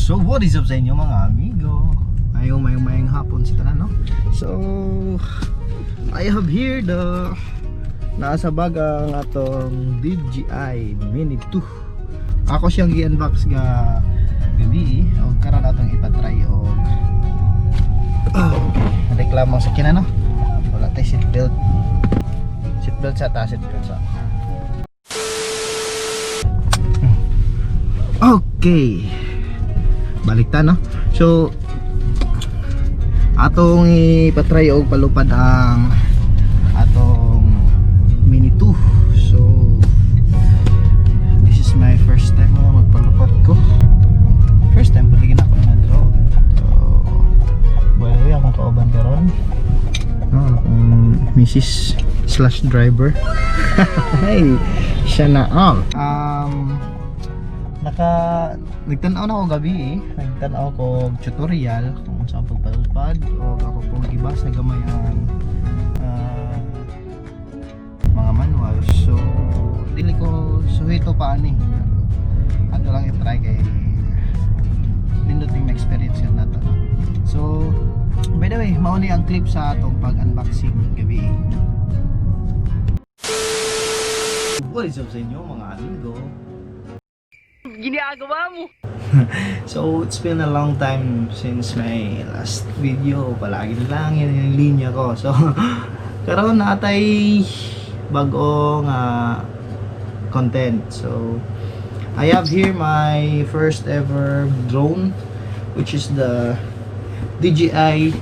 So what is up sa inyo mga amigo? Mayong hapon si tanan, no? So I have here the nasa baga nga atong DJI Mini 2. Ako siyang gi-unbox ga gabi o karon atong ipatry og reklamo sa kina, no? Wala tay seatbelt. Seatbelt sa ta, seatbelt sa. Okay. Balikta, no? So atong ipatry og palupad ang atong Mini 2. So this is my first time na magpalupad ko. First time paligin ako na drone. So by the way, akong kauban karon. Akong Mrs. / driver. Hey, siya na all. Nagtanaw na ako gabi nagtanaw ko tutorial kung saan pagpalupad o ako pong gibas na gamay ang mga manual. So dili ko suhito pa ani ato lang i-try kay ninduting experience yun nato. So by the way, mauni ang clip sa atong pag-unboxing gabi. What is up sa inyo mga amigo? Ginagawa mo. So it's been a long time since my last video. Palagi na lang yan yung linya ko. So karon natay bagong content. So I have here my first ever drone, which is the DJI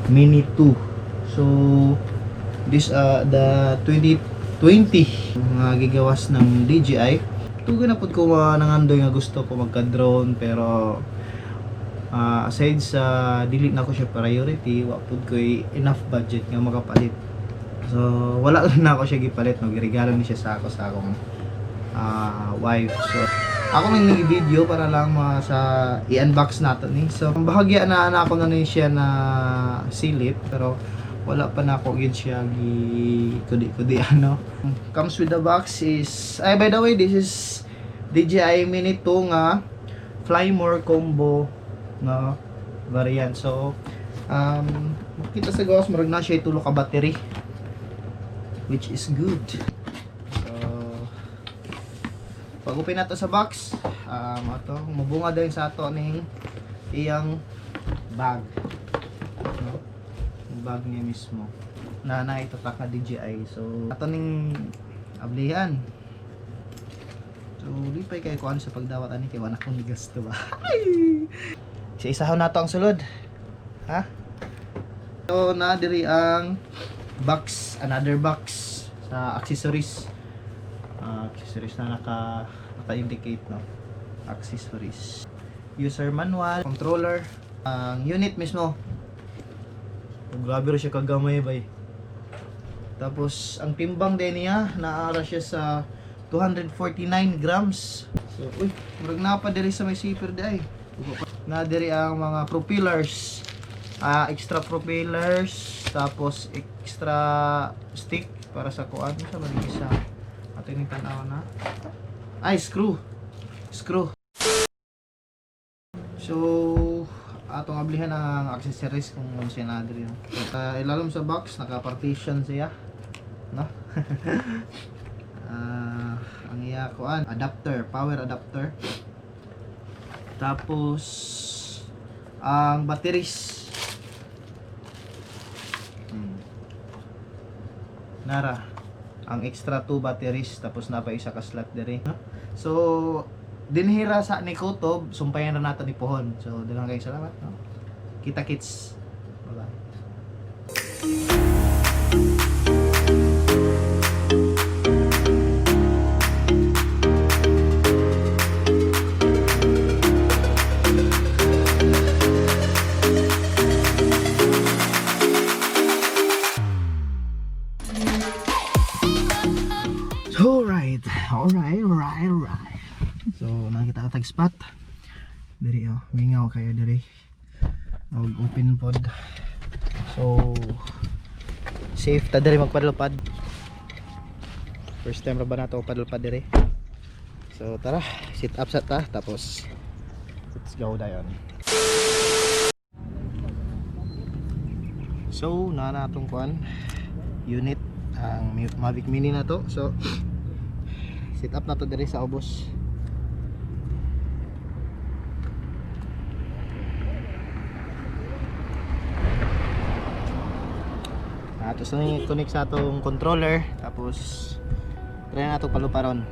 Mini 2. So this the 2020 mga gigawas ng DJI. Tuga na po ko nangandoy nga gusto ko magka-drone, pero aside sa dili na ko siya priority, wa pud ko enough budget nga makapalit. So wala lang na ako siya gipalit, no, giregalo ni siya sa akong wife. So ako nang video para lang sa i-unbox nato ni. So bahagya na ako na ni siya na silip, pero wala pa na ako gid siya kudi ano. Comes with the box is by the way, this is DJI Mini 2 nga Fly More combo na variant. So makita sa gawas murag na siya tulo ka battery, which is good. So pag open nato sa box, ato mabunga din sa ato ning iyang bag. Bag niya mismo na naitatak na DJI. So ato ning ablihan. So lipay kay kuan sa pagdawat ani kay wala kong gasto ba. Sa isahon nato ang sulod. Ha? So na diri ang box, another box sa accessories. Accessories na naka-indicate, no. Accessories. User manual, controller, ang unit mismo. Grabe rin siya kagamay bay. Tapos ang timbang din niya naara siya sa 249 grams. So uy, murag napa diri sa may zipper day. Na diri ang mga propellers. Extra propellers, tapos extra stick para sa kuan sa manisa. Ato ni tan-aw na. Screw. So atong ablihan ang accessories kung ano siya na diri. Ilalom sa box naka-partition siya, no? Ang iya kuan adapter, power adapter. Tapos ang batteries. Nara ang extra 2 batteries, tapos na pa isa ka slot diri. So dinhira sa ni Kutob, sumpayan na nato ni Pohon. So daghang kay salamat, no? Kita kits. Bye bye. Alright. So nakita ka tag spot diri, mingaw kayo diri og open pod. So safe ta diri magpadulpad. First time ra ba nato padulpad diri. So tara, sit up sa ta, tapos Let's go dayon. So na natong kuan unit ang Mavic Mini na to. So set up na to diri sa ubos. Tapos na connect sa atong controller, tapos try na itong paluparon.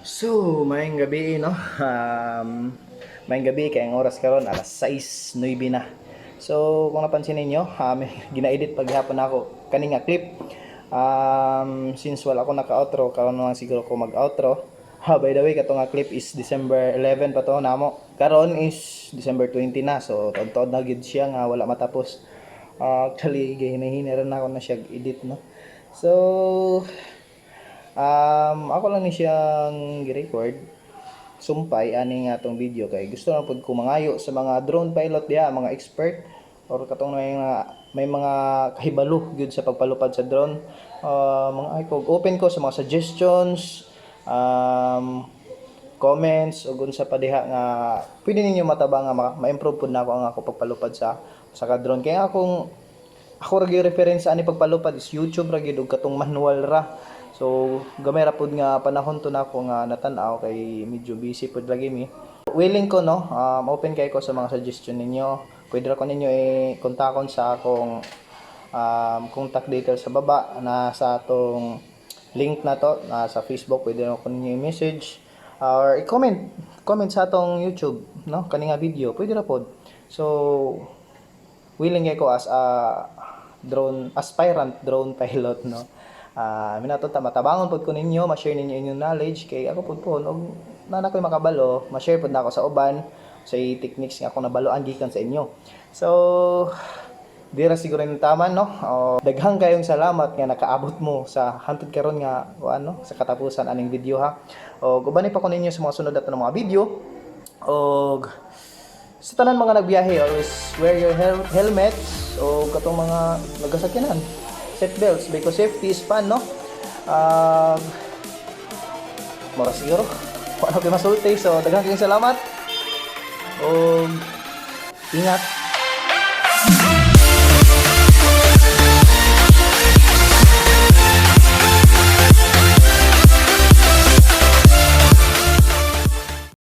So, mayang gabi no. Mayang gabi kay ang oras karon alas 6:09 na. So, kung napansin niyo, gina-edit paghapon ako kani nga clip. Since wala ako naka-outro, karon na siguro ko mag-outro. By the way, kato nga clip is December 11 pa to namo. Karon is December 20 na. So, tuod na gid siya nga wala matapos. Actually, gihinahinera na ako na siya edit no. So, ako lang ni siyang gi-record sumpay ani nga atong video kay gusto na pud ko mangayo sa mga drone pilot diha, mga expert or katong may mga kahibalo gyud sa pagpalupad sa drone. Mga open ko sa mga suggestions, comments ug unsa pa diha nga pwede ninyo matabang nga ma-improve pud na ako ang ako pagpalupad sa drone. Kaya ako ra gyud reference ani pagpalupad is YouTube ra gyud ug katong manual ra. So, gamay ra pud nga panahon to nako nga natan-aw kay medyo busy pud lagi mi. Willing ko no, open kay ko sa mga suggestion ninyo. Pwede ra ko ninyo i-kontakon sa akong contact details sa baba na sa atong link na to sa Facebook. Pwede ra ko ninyo i-message or i-comment sa atong YouTube no kani nga video. Pwede ra pod. So, willing kay ko as a aspirant drone pilot no. Minaton ta matabangon pod ko ninyo, ma-share ninyo inyong knowledge kay ako pod po og nana koy makabalo, ma-share pod nako sa uban sa techniques nga ako nabaloan gikan sa inyo. So dira siguro yung tama no. Daghang kayong salamat nga nakaabot mo sa hantod karon nga ano sa katapusan aning video ha. Og uban pa ko ninyo sa mga sunod nato mga video. Og sa tanan mga nagbiyahe, always wear your helmets o katong mga nagasakyanan. Seat belts because safety is fun no. Mora siguro wala ko masulti so daghang kayong salamat o ingat.